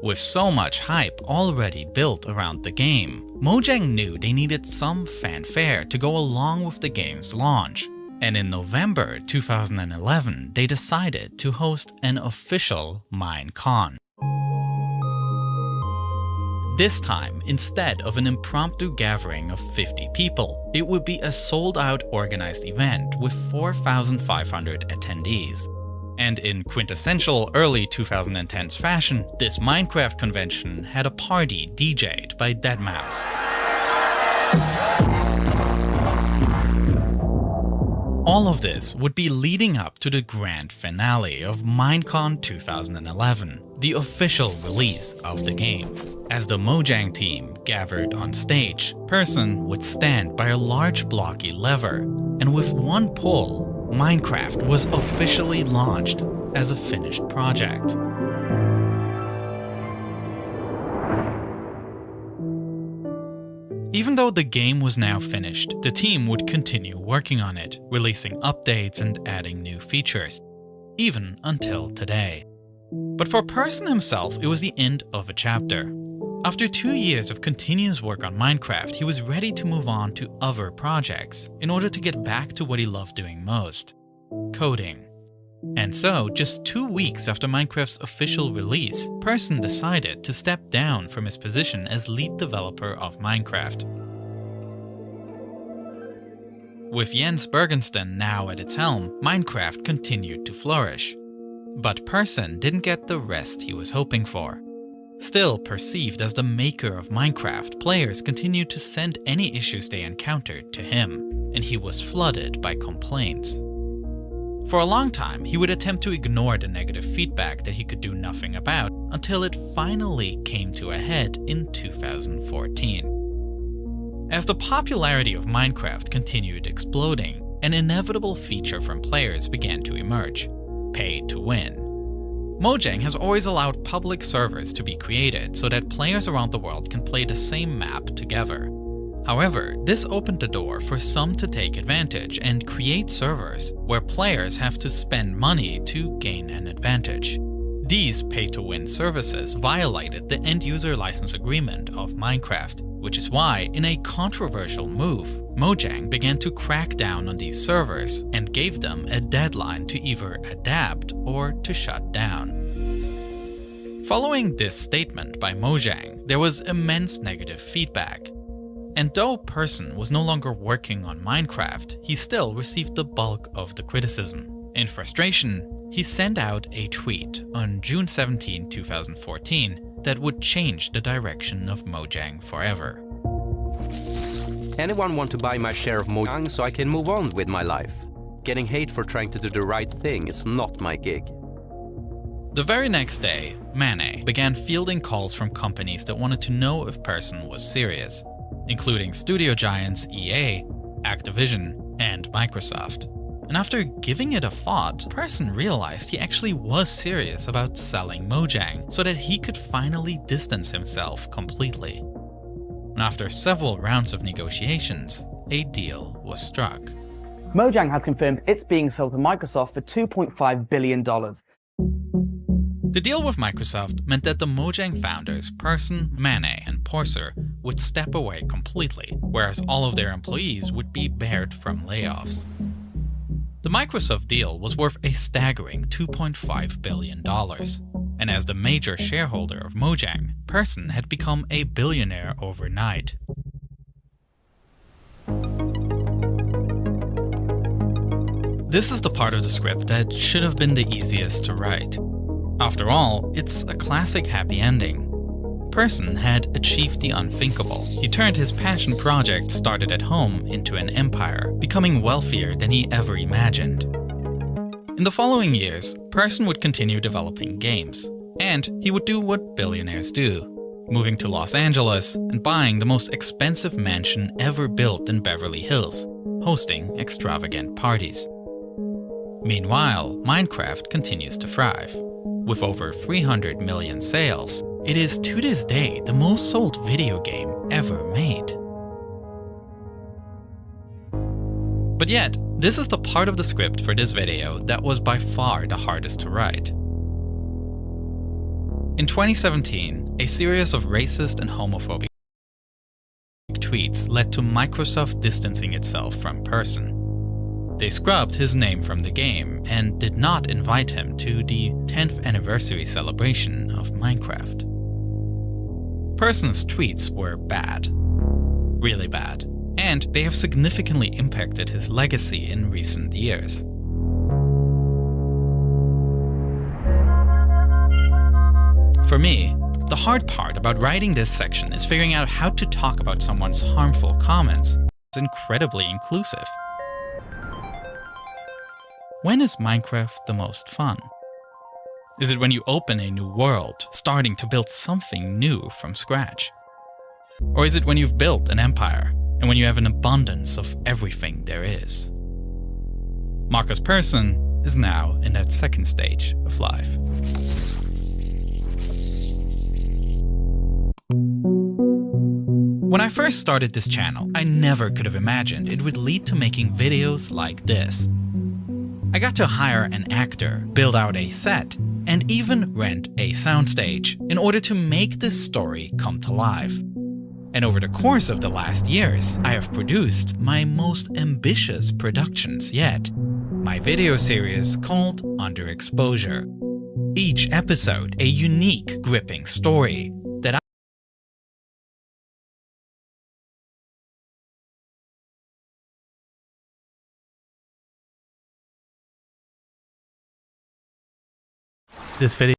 With so much hype already built around the game, Mojang knew they needed some fanfare to go along with the game's launch. And in November 2011, they decided to host an official Minecon. This time, instead of an impromptu gathering of 50 people, it would be a sold-out organized event with 4,500 attendees. And in quintessential early 2010s fashion, this Minecraft convention had a party DJ'd by deadmau5. All of this would be leading up to the grand finale of Minecon 2011, the official release of the game. As the Mojang team gathered on stage, Person would stand by a large blocky lever, and with one pull, Minecraft was officially launched as a finished project. Even though the game was now finished, the team would continue working on it, releasing updates and adding new features, even until today. But for Person himself, it was the end of a chapter. After 2 years of continuous work on Minecraft, he was ready to move on to other projects in order to get back to what he loved doing most: coding. And so, just 2 weeks after Minecraft's official release, Person decided to step down from his position as lead developer of Minecraft. With Jens Bergensten now at its helm, Minecraft continued to flourish. But Person didn't get the rest he was hoping for. Still perceived as the maker of Minecraft, players continued to send any issues they encountered to him, and he was flooded by complaints. For a long time, he would attempt to ignore the negative feedback that he could do nothing about, until it finally came to a head in 2014. As the popularity of Minecraft continued exploding, an inevitable feature from players began to emerge: pay to win. Mojang has always allowed public servers to be created so that players around the world can play the same map together. However, this opened the door for some to take advantage and create servers where players have to spend money to gain an advantage. These pay-to-win services violated the end-user license agreement of Minecraft, which is why, in a controversial move, Mojang began to crack down on these servers and gave them a deadline to either adapt or to shut down. Following this statement by Mojang, there was immense negative feedback. And though Person was no longer working on Minecraft, he still received the bulk of the criticism. In frustration, he sent out a tweet on June 17, 2014 that would change the direction of Mojang forever. Anyone want to buy my share of Mojang so I can move on with my life? Getting hate for trying to do the right thing is not my gig. The very next day, Mane began fielding calls from companies that wanted to know if Person was serious, including studio giants EA, Activision, and Microsoft. And after giving it a thought, Person realized he actually was serious about selling Mojang so that he could finally distance himself completely. And after several rounds of negotiations, a deal was struck. Mojang has confirmed it's being sold to Microsoft for $2.5 billion. The deal with Microsoft meant that the Mojang founders, Person, Mane, and Porser, would step away completely, whereas all of their employees would be barred from layoffs. The Microsoft deal was worth a staggering $2.5 billion, and as the major shareholder of Mojang, Person had become a billionaire overnight. This is the part of the script that should have been the easiest to write. After all, it's a classic happy ending. Person had achieved the unthinkable. He turned his passion project started at home into an empire, becoming wealthier than he ever imagined. In the following years, Person would continue developing games, and he would do what billionaires do: moving to Los Angeles and buying the most expensive mansion ever built in Beverly Hills, hosting extravagant parties. Meanwhile, Minecraft continues to thrive. With over 300 million sales, it is to this day the most sold video game ever made. But yet, this is the part of the script for this video that was by far the hardest to write. In 2017, a series of racist and homophobic tweets led to Microsoft distancing itself from Person. They scrubbed his name from the game and did not invite him to the 10th anniversary celebration of Minecraft. Person's tweets were bad. Really bad. And they have significantly impacted his legacy in recent years. For me, the hard part about writing this section is figuring out how to talk about someone's harmful comments. It's incredibly inclusive. When is Minecraft the most fun? Is it when you open a new world, starting to build something new from scratch? Or is it when you've built an empire, and when you have an abundance of everything there is? Marcus Persson is now in that second stage of life. When I first started this channel, I never could have imagined it would lead to making videos like this. I got to hire an actor, build out a set, and even rent a soundstage in order to make this story come to life. And over the course of the last years, I have produced my most ambitious productions yet, my video series called Underexposure. Each episode a unique, gripping story that this video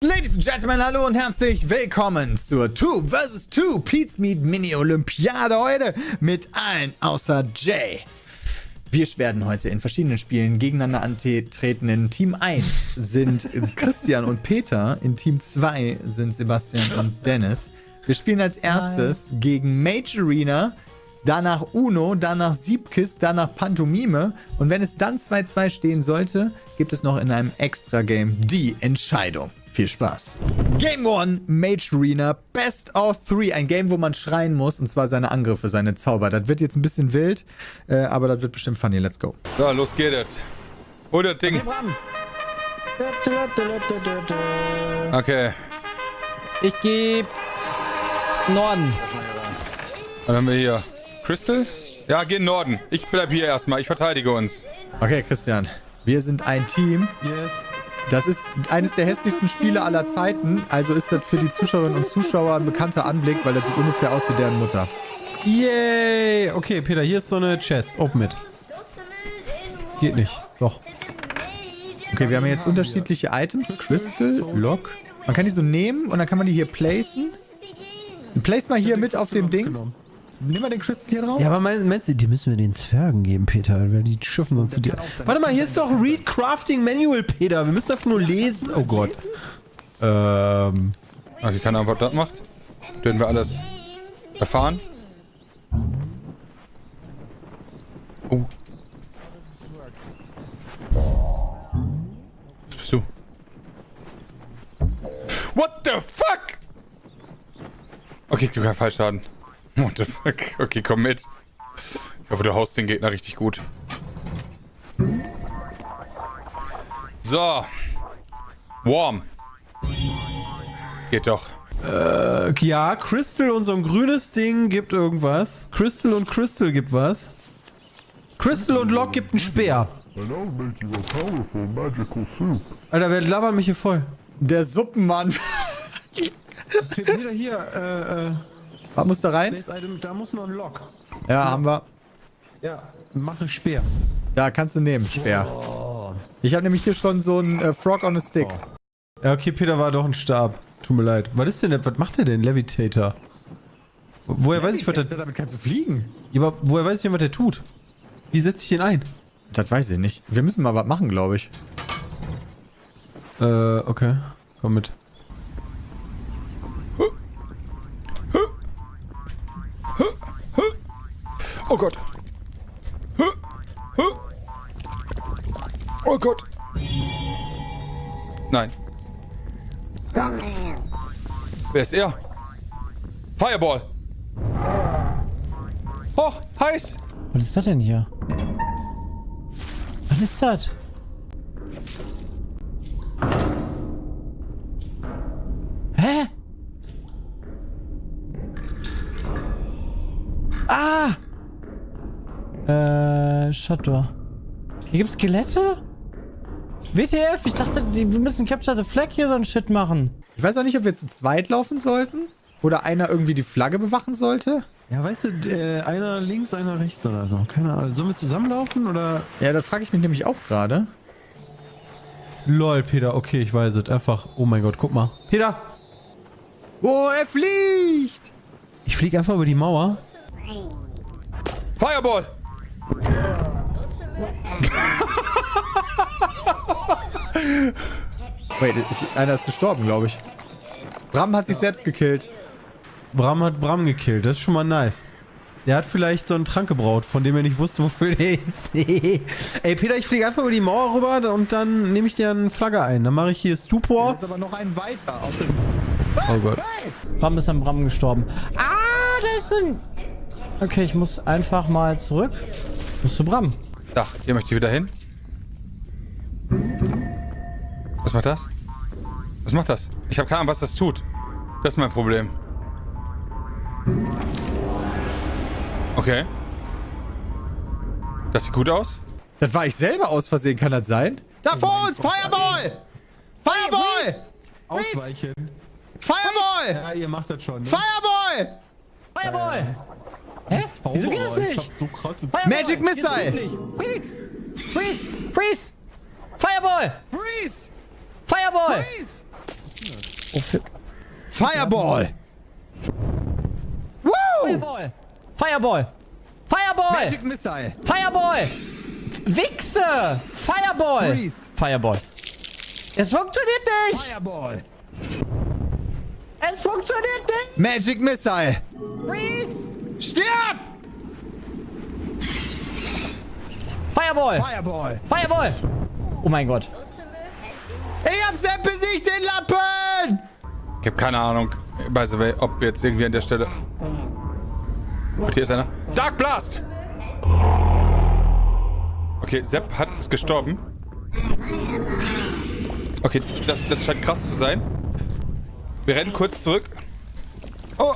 Ladies and Gentlemen, hallo und herzlich willkommen zur 2 vs 2 Pizmeet Mini Olympiade heute mit allen außer Jay. Wir werden heute in verschiedenen Spielen gegeneinander antreten. In Team 1 sind Christian und Peter, in Team 2 sind Sebastian und Dennis. Wir spielen als erstes gegen Mage Arena, danach Uno, danach Siebkist, danach Pantomime. Und wenn es dann 2-2 stehen sollte, gibt es noch in einem Extra-Game die Entscheidung. Viel Spaß. Game 1, Mage Arena, Best of 3. Ein Game, wo man schreien muss, und zwar seine Angriffe, seine Zauber. Das wird jetzt ein bisschen wild, aber das wird bestimmt funny. Let's go. So, los geht es. Hol das Ding. Okay. Ich gebe Norden. Was haben wir hier? Crystal? Ja, geh in Norden. Ich bleib hier erstmal. Ich verteidige uns. Okay, Christian. Wir sind ein Team. Yes. Das ist eines der hässlichsten Spiele aller Zeiten. Also ist das für die Zuschauerinnen und Zuschauer ein bekannter Anblick, weil das sieht ungefähr aus wie deren Mutter. Yay! Okay, Peter, hier ist so eine Chest. Open it. Geht nicht. Doch. Okay, wir haben jetzt unterschiedliche Items. Crystal, Lock. Man kann die so nehmen und dann kann man die hier placen. Place mal hier mit auf dem Ding. Nimm mal den Crystal hier drauf. Ja, aber meinst du, die müssen wir den Zwergen geben, Peter, weil die schiffen sonst zu dir. Warte mal, hier ist doch ein Read Crafting Manual, Peter. Wir müssen einfach nur lesen. Oh Gott. Okay, keine Ahnung, was das macht. Werden wir alles erfahren. Oh. Was bist du? What the fuck? Okay, ich krieg keinen Fallschaden. What the fuck? Okay, komm mit. Ich hoffe, du haust den Gegner richtig gut. So. Warm. Geht doch. Ja, Crystal und so ein grünes Ding gibt irgendwas. Crystal und Crystal gibt was. Crystal und Lock gibt einen Speer. Alter, wer labert mich hier voll? Der Suppenmann. Hier, Was muss da rein? Da muss noch ein Lock. Ja, haben wir. Ja, mache Speer. Ja, kannst du nehmen, Speer. Oh. Ich habe nämlich hier schon so einen Frog on a Stick. Ja, okay, Peter war doch ein Stab. Tut mir leid. Was ist denn, was macht der denn, Levitator? Woher weiß ich, was der... Damit kannst du fliegen. Ja, aber woher weiß ich denn, was der tut? Wie setze ich den ein? Das weiß ich nicht. Wir müssen mal was machen, glaube ich. Okay. Komm mit. Oh Gott. Oh Gott. Nein. Wer ist er? Fireball. Oh, heiß. Was ist das denn hier? Was ist das? Hä? Ah! Shutdoor. Hier gibt's Skelette? WTF, ich dachte, wir müssen Capture the Flag hier so ein Shit machen. Ich weiß auch nicht, ob wir zu zweit laufen sollten. Oder einer irgendwie die Flagge bewachen sollte. Ja, weißt du, einer links, einer rechts oder so. Keine Ahnung. Sollen wir zusammenlaufen oder? Ja, das frage ich mich nämlich auch gerade. Lol, Peter, okay, ich weiß es. Einfach, oh mein Gott, guck mal. Peter! Oh, er fliegt! Ich fliege einfach über die Mauer. Fireball! Wait, einer ist gestorben, glaube ich. Bram hat sich selbst gekillt. Bram hat Bram gekillt, das ist schon mal nice. Der hat vielleicht so einen Trank gebraut, von dem er nicht wusste, wofür der ist. Ey, Peter, ich fliege einfach über die Mauer rüber und dann nehme ich dir eine Flagge ein. Dann mache ich hier Stupor. Da ist aber noch ein weiter. Oh Gott. Bram ist an Bram gestorben. Ah, da ist ein... Okay, ich muss einfach mal zurück. Muss zu Bram. Da, hier möchte ich wieder hin. Was macht das? Was macht das? Ich habe keine Ahnung, was das tut. Das ist mein Problem. Okay. Das sieht gut aus. Das war ich selber aus Versehen, kann das sein? Da vor uns! Fireball! Fireball! Ausweichen. Fireball! Ja, ihr macht das schon. Ne? Fireball! Fireball! Hä? Wieso geht das nicht? So krasse Magic Missile! Freeze! Freeze! Freeze! Fireball! Freeze! Fireball! Freeze! Oh, fuck. Fireball! Woo! Fireball! Fireball! Fireball! Magic Missile! Fireball! Wichse! Fireball! Freeze! Fireball! Es funktioniert nicht! Fireball! Es funktioniert nicht! Magic Missile! Freeze! Stirb! Fireball! Fireball! Fireball! Oh mein Gott. Ich hab Sepp besiegt, den Lappen! Ich habe keine Ahnung, by the way, ob jetzt irgendwie an der Stelle... Und hier ist einer. Dark Blast! Okay, Sepp ist gestorben. Okay, das scheint krass zu sein. Wir rennen kurz zurück. Oh!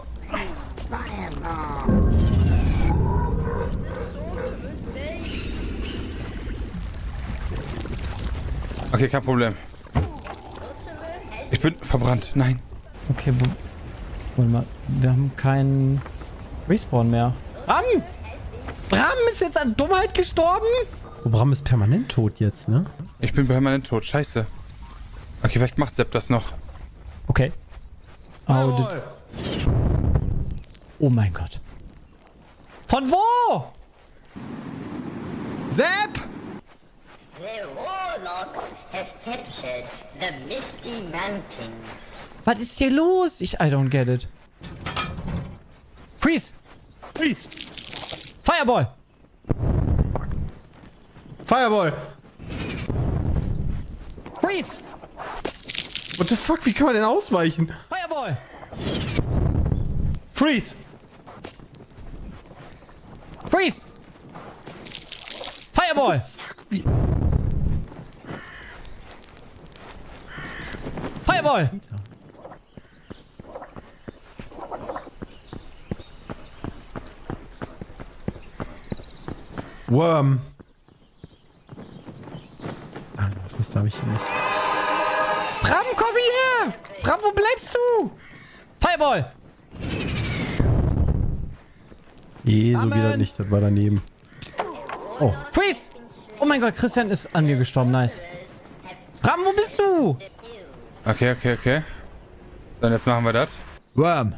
Okay, kein Problem. Ich bin verbrannt. Nein. Okay, warte mal. Wir haben keinen Respawn mehr. Bram! Bram ist jetzt an Dummheit gestorben? Oh, Bram ist permanent tot jetzt, ne? Ich bin permanent tot. Scheiße. Okay, vielleicht macht Sepp das noch. Okay. Oh mein Gott. Von wo? Sepp! The warlocks have captured the Misty Mountains. Was ist hier los? I don't get it. Freeze! Freeze! Fireball! Fireball! Freeze! What the fuck? Wie kann man denn ausweichen? Fireball! Freeze! Freeze! Fireball! Fireball! Worm. Ah, das darf ich hier nicht. Bram, komm hier! Bram, wo bleibst du? Fireball! So geht das nicht. Das war daneben. Oh. Freeze! Oh mein Gott, Christian ist an mir gestorben. Nice. Bram, wo bist du? Okay. So, und jetzt machen wir das. Worm.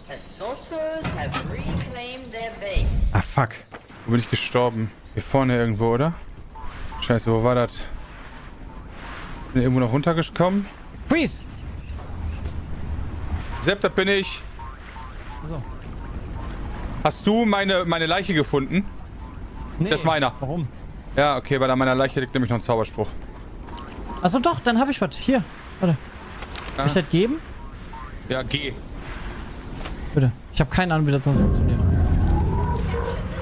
The sorcerers have reclaimed their base. Ah, fuck. Wo bin ich gestorben? Hier vorne irgendwo, oder? Scheiße, wo war das? Bin ich irgendwo noch runtergekommen? Freeze! Sepp, das bin ich. So. Hast du meine Leiche gefunden? Nee. Das ist meiner. Warum? Ja, okay, weil an meiner Leiche liegt nämlich noch ein Zauberspruch. Achso, doch, dann habe ich was. Hier, warte. Soll ich das geben? Ja, geh. Bitte. Ich habe keine Ahnung, wie das sonst funktioniert.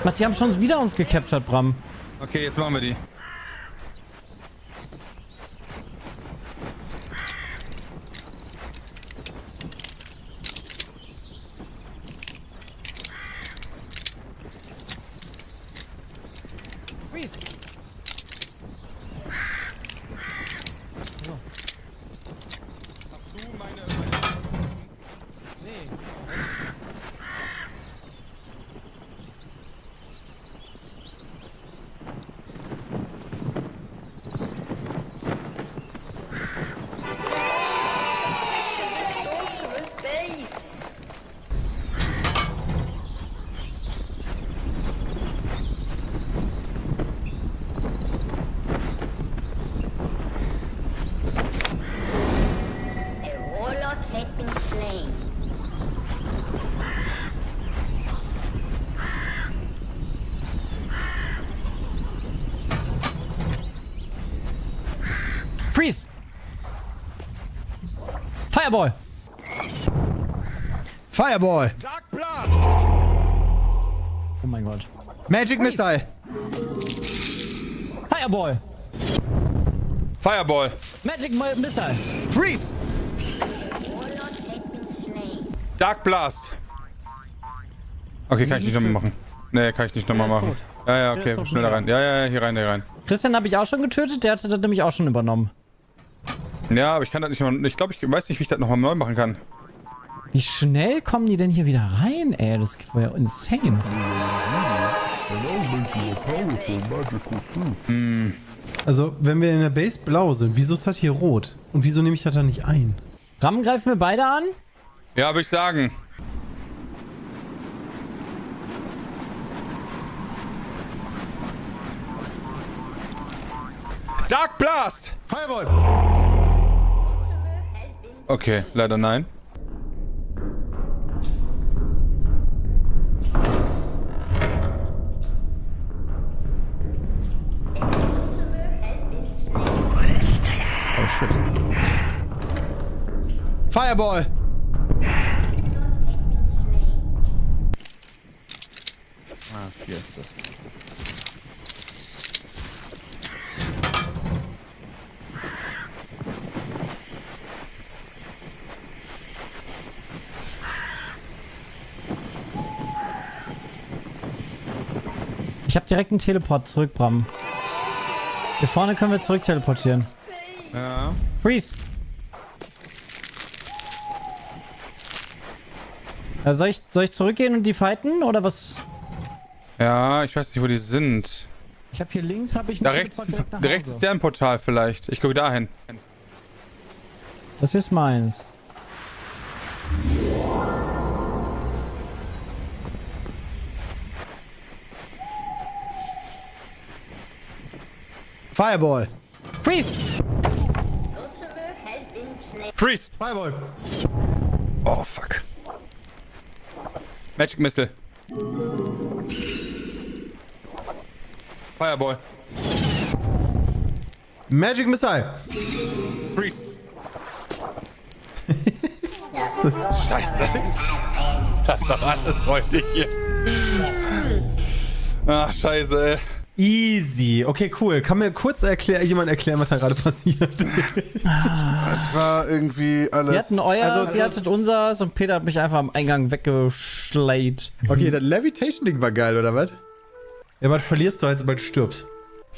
Ach, die haben schon wieder uns gecaptured, Bram. Okay, jetzt machen wir die. Freeze! So. Hast du meine... Nee. The sorcerer's base. A warlock has been slain. Freeze! Fireball! Fireball. Oh mein Gott. Magic Missile. Fireball! Fireball. Magic Missile! Freeze. Dark Blast. Okay, kann ich nicht nochmal machen. Nee, kann ich nicht nochmal machen. Ja, okay, schnell da rein. Ja, hier rein. Christian habe ich auch schon getötet, der hatte das nämlich auch schon übernommen. Ja, aber ich kann das nicht mal. Ich glaube, ich weiß nicht, wie ich das nochmal neu machen kann. Wie schnell kommen die denn hier wieder rein, ey? Das war ja insane. Also, wenn wir in der Base blau sind, wieso ist das hier rot? Und wieso nehme ich das da nicht ein? Ram, greifen wir beide an? Ja, würde ich sagen. Dark Blast! Fireball. Okay, leider nein. Oh shit. Fireball. Ah, hier ist das. Ich habe direkt einen Teleport zurück, Bram. Hier vorne können wir zurück teleportieren. Ja. Freeze! Soll ich zurückgehen und die fighten, oder was? Ja, ich weiß nicht, wo die sind. Ich habe hier links, habe ich Da einen rechts, Teleport direkt nach rechts Hause. ist deren Portal vielleicht. Ich gucke dahin. Das ist meins. Fireball. Freeze! Freeze! Fireball. Oh, fuck. Magic Missile. Fireball. Magic Missile. Freeze. Scheiße. Das ist doch alles heute hier. Ach, scheiße, ey. Easy. Okay, cool. Kann mir kurz jemand erklären, was da gerade passiert? Das war irgendwie alles... Sie hatten euer, sie hattet unseres und Peter hat mich einfach am Eingang weggeschleit. Okay, das Levitation-Ding war geil, oder was? Ja, was verlierst du halt, sobald du stirbst?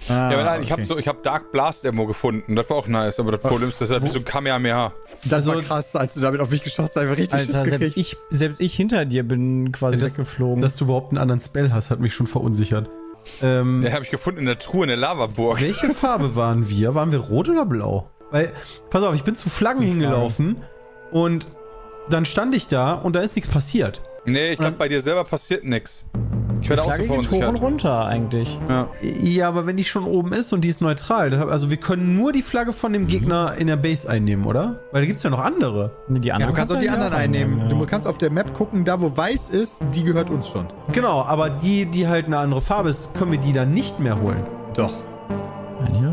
Ah, ja, aber nein, ich hab Dark Blast irgendwo gefunden. Das war auch nice, aber das Problem ist, das ist halt wie so ein Kamehameha. Das war krass, als du damit auf mich geschossen hast, einfach richtig Alter, Schiss gekriegt. selbst ich hinter dir bin quasi weggeflogen. Dass du überhaupt einen anderen Spell hast, hat mich schon verunsichert. Den habe ich gefunden in der Truhe in der Lavaburg. Welche Farbe waren wir? Waren wir rot oder blau? Weil, pass auf, ich bin zu Flaggen hingelaufen und dann stand ich da und da ist nichts passiert. Nee, ich glaube, bei dir selber passiert nichts. Ich werde auch so verunsichert. Hoch und runter eigentlich. Ja. Ja, aber wenn die schon oben ist und die ist neutral, also wir können nur die Flagge von dem Gegner in der Base einnehmen, oder? Weil da gibt es ja noch andere. Nee, die anderen Ja, du kannst auch die anderen einnehmen. Ja. Du kannst auf der Map gucken, da wo weiß ist, die gehört uns schon. Genau, aber die halt eine andere Farbe ist, können wir die dann nicht mehr holen. Doch.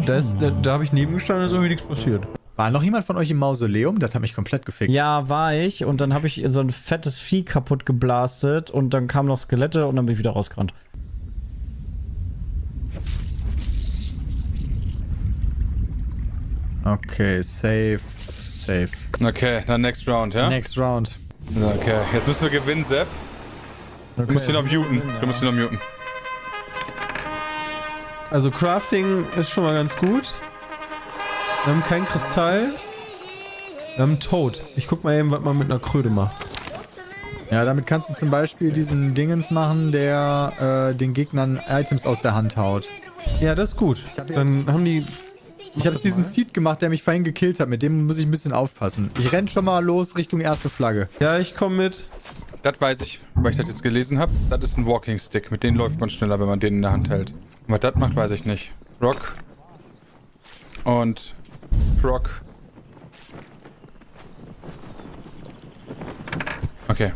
Da habe ich nebengestanden, da ist irgendwie nichts passiert. War noch jemand von euch im Mausoleum? Das hat mich komplett gefickt. Ja, war ich. Und dann habe ich so ein fettes Vieh kaputt geblastet und dann kamen noch Skelette und dann bin ich wieder rausgerannt. Okay, safe. Okay, dann next round, ja? Next round. Okay, jetzt müssen wir gewinnen, Sepp. Du musst ihn noch muten. Du musst ihn noch muten. Also Crafting ist schon mal ganz gut. Wir haben kein Kristall. Wir haben einen Toad. Ich guck mal eben, was man mit einer Kröte macht. Ja, damit kannst du zum Beispiel diesen Dingens machen, der den Gegnern Items aus der Hand haut. Ja, das ist gut. Dann haben die... Ich habe jetzt diesen Seed gemacht, der mich vorhin gekillt hat. Mit dem muss ich ein bisschen aufpassen. Ich renn schon mal los Richtung erste Flagge. Ja, ich komme mit. Das weiß ich, weil ich das jetzt gelesen habe. Das ist ein Walking Stick. Mit denen läuft man schneller, wenn man den in der Hand hält. Und was das macht, weiß ich nicht. Rock. Und... Rock. Okay.